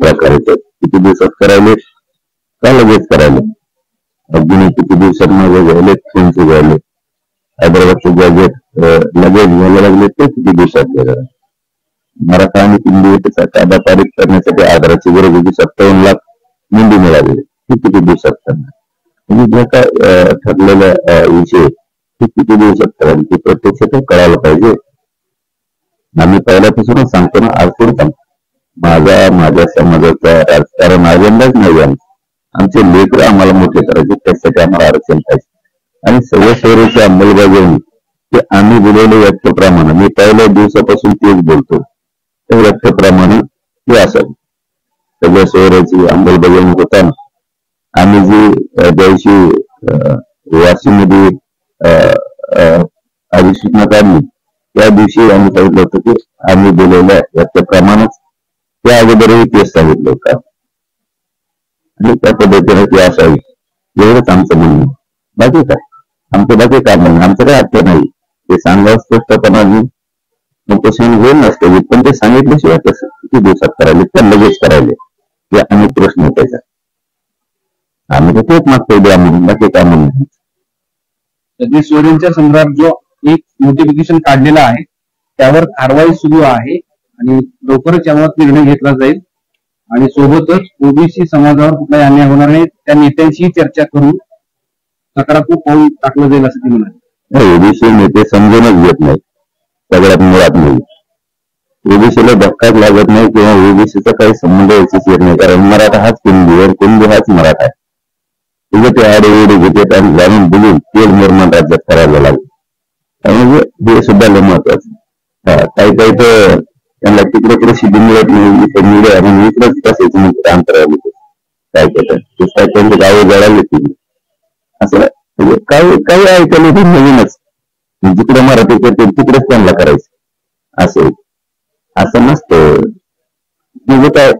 प्रकार येतात. किती दिवसात करायले का लगेच करायले? अगदी किती दिवसात माझे घ्यायले फोनचे घ्यायले, हैदराबादचे गॅजेट लगेच घ्यायला लागले ते किती दिवसात घ्यायला. मराठा आणि हिंदीचा कायदा पारित करण्यासाठी आधाराची गरज होती 57 लाख नोंदी मिळाली, ती किती दिवसात करणार? म्हणजे जे काय ठरलेल्या विषय ते किती दिवसात करायला ते प्रत्यक्षात कळायला पाहिजे. आम्ही पहिल्यापासूनच सांगतो ना, आज पुढे माझ्या समाजाचा राजकारण अजेंडाच नाही. आमचे लेकर आम्हाला मोठे करायचे, त्यासाठी आम्हाला आरक्षण पाहिजे. आणि सगळ्या शहराची अंमलबजावणी ते आम्ही दिलेल्या व्याख्येप्रमाणे, मी पहिल्या दिवसापासून तेच बोलतो, त्या व्याख्येप्रमाणे ते असावी. सगळ्या शहराची अंमलबजावणी होताना आम्ही जी दिवशी वाशीमध्ये अधिसूचना काढली त्या दिवशी आम्ही सांगितलं होतं की आम्ही दिलेल्या व्याख्येप्रमाणेच त्या अगोदरही तेच सांगितलं होतं आणि त्या पद्धतीने ती असावी, एवढंच आमचं म्हणणं. बाकी काय आमचं बाकी काय म्हणणं, आमचं काय अर्थ नाही. ते सांगावं स्पष्टपणाने उपोषण होईल नसते, पण ते सांगितल्याशिवाय कसं किती दिवसात करायले तर लगेच करायले हे अनेक प्रश्न त्याचा. आम्ही तर तेच मागतोय द्या म्हणून, बाकी काय म्हणणं. जगदीश सोरेंच्या संदर्भात जो एक नोटिफिकेशन काढलेला आहे त्यावर कारवाई सुरू आहे आणि लवकरच यावर निर्णय घेतला जाईल. आणि सोबतच ओबीसी समाजावर कुठलाही अन्याय होणार नाही, त्या नेत्यांशी चर्चा करून सकारात्मक पाऊल टाकलं जाईल असं ते म्हणाले. ओबीसी नेते समजूनच घेत नाही, सगळ्यात मुळात नाही. ओबीसीला धक्काच लागत नाही किंवा ओबीसीचा काही संबंध याच्याशी येत नाही, कारण मराठा हाच कुणबी आहे, कुणबी हाच मराठा आहे. तुझे ते आडेवेडे घेतात आणि जाणून बुजून तेल निर्माण राज्यात करायला लागले. त्यामुळे हे सुद्धा लय महत्वाचं. काही काही तर त्यांना तिकडे प्रसिद्धी मिळत नाही, इथे मिळेल आणि इकडेच कसायचं म्हणजे अंतरावली काय करतात काय त्यांचे गावे जळाले तुम्ही असं म्हणजे काही ऐकायला ते नवीनच, जिकडे मराठी करते तिकडेच त्यांना करायचं असं नसतं. म्हणजे काय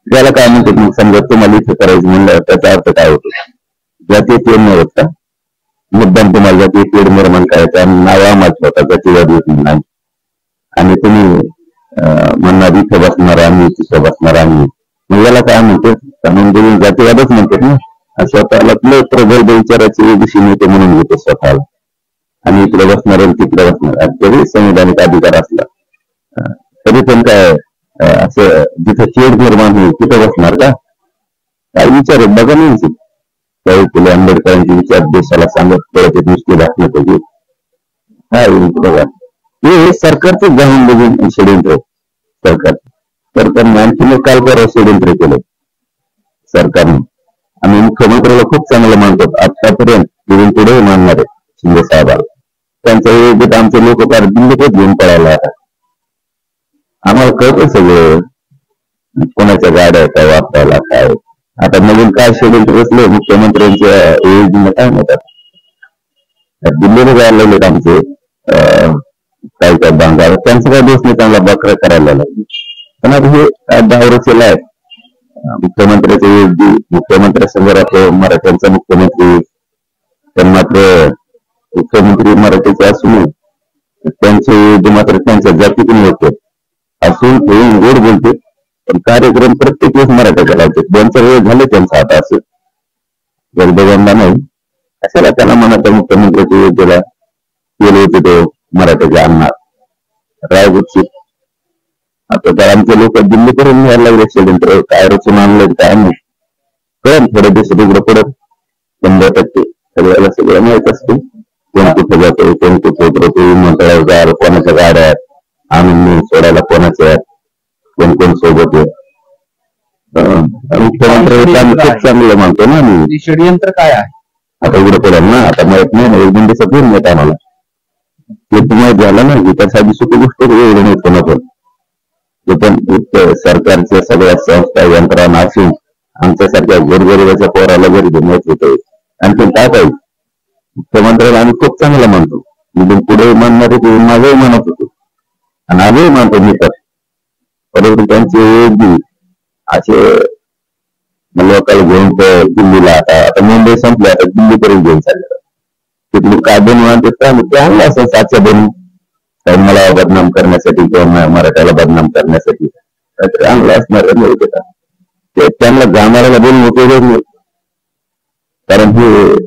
त्याला काय म्हणतात मग समजा तुम्हाला इथे करायचं म्हणलं त्याचा अर्थ काय होतो? जातीय तेढ नाही होत का? मुद्दाम तुम्हाला जातीय तेढ निर्माण करायचा आणि नावा माझा होता जातीवाद होत नाही आणि तुम्ही म्हणणार इथे बसणार आम्ही तिथे बसणार आम्ही, मग याला काय म्हणतो? कानून जातीवादच म्हणतात ना. स्वतःला प्रगल्भ विचाराचे ओबीसी नेते म्हणून घेतो स्वतःला आणि इकडे बसणार आणि तिकडे बसणार. तरी संविधानिक अधिकार असला तरी पण काय असं जिथे तेढ निर्माण होईल तिथे बसणार का? काय विचार आहे बघा नाही. त्यावेळी फुले आंबेडकरांचे विचार देशाला सांगत परत एक मुश्किल दाखवलं पाहिजे. काय बघा हे सरकारच जाऊन बघून षडयंत्र सरकारने आणखी काल परवा षडयंत्र केलं सरकारने. आम्ही मुख्यमंत्र्याला खूप चांगलं मानतो, आतापर्यंत इथून पुढे मानणार आहे शिंदे साहेबाला. त्यांच्या योग्यता आमचे लोक फार दिल्लीतच घेऊन पडायला आता आम्हाला कळतं सगळं, कोणाच्या गाड्या काय वापरायला काय. आता नवीन काय षडयंत्र रचले मुख्यमंत्र्यांच्या योजनेला काय म्हणतात, दिल्लीला जायला लागलेत आमचे काय काय बांधावर, त्यांचा काय दोष नाही, चांगला बकरा करायला लागले. पण आता हे 10 वर्ष आहे मुख्यमंत्र्याच्या योजना, मुख्यमंत्र्यासंग राहतो मराठ्यांचा मुख्यमंत्री, पण मात्र मुख्यमंत्री मराठीचे असून त्यांचे योजना मात्र त्यांच्या जातीतून होते असून ते गोड बोलते, पण कार्यक्रम प्रत्येक वेळेस मराठ्याच्या लावते. त्यांचा वेळ झाले त्यांचा आता असं जगदोबांना नाही अशाला त्याला मनाच्या मुख्यमंत्र्याच्या योजनेला केले होते तो मराठ्याचे आणणार रायगुटची. आता तर आमचे लोक दिल्लीपर्यंत यायला लागले षडयंत्र काय रचून आणलं काय नाही कळण. थोड्या दिवसात इकडे पडत 100% सगळ्याला सगळं माहित असते कोण कुठे जातो कोण कुठे उतरतो, मंत्रालयात जायला कोणाच्या गाड्या आणून सोडायला कोणाच्या कोण कोण सोबत आहे. मुख्यमंत्री खूप चांगलं मानतो ना आम्ही. षडयंत्र काय आहे आता उघडं पडेल ना, आता माहित नाही ना, 1 दिवसात येऊन येत आम्हाला ते माहित झालं ना की त्यासाठी सुखी गोष्ट एवढं नाही कोणा पण सरकारच्या सगळ्या संस्था यंत्रणा असून आमच्यासारख्या गोरगरिबाच्या पोराला गरीब माहित होत. आणखी काय पाहिजे? मुख्यमंत्र्याला आम्ही खूप चांगला मानतो, म्हणजे पुढे मानणारे ते माझंही मानत होतो आणि आम्ही मानतो मी तर. परंतु त्यांचे असे लोकांना घेऊन दिल्लीला आता मुंबई संपले, आता दिल्लीपर्यंत घेऊन चालले. तिथले काय बनवून ते आणलं असं साच्या बनवून काही मला बदनाम करण्यासाठी किंवा मराठ्याला बदनाम करण्यासाठी काहीतरी आणलं असणार. त्यांना जाणाऱ्याला बोलून उपयोग नाही, कारण हे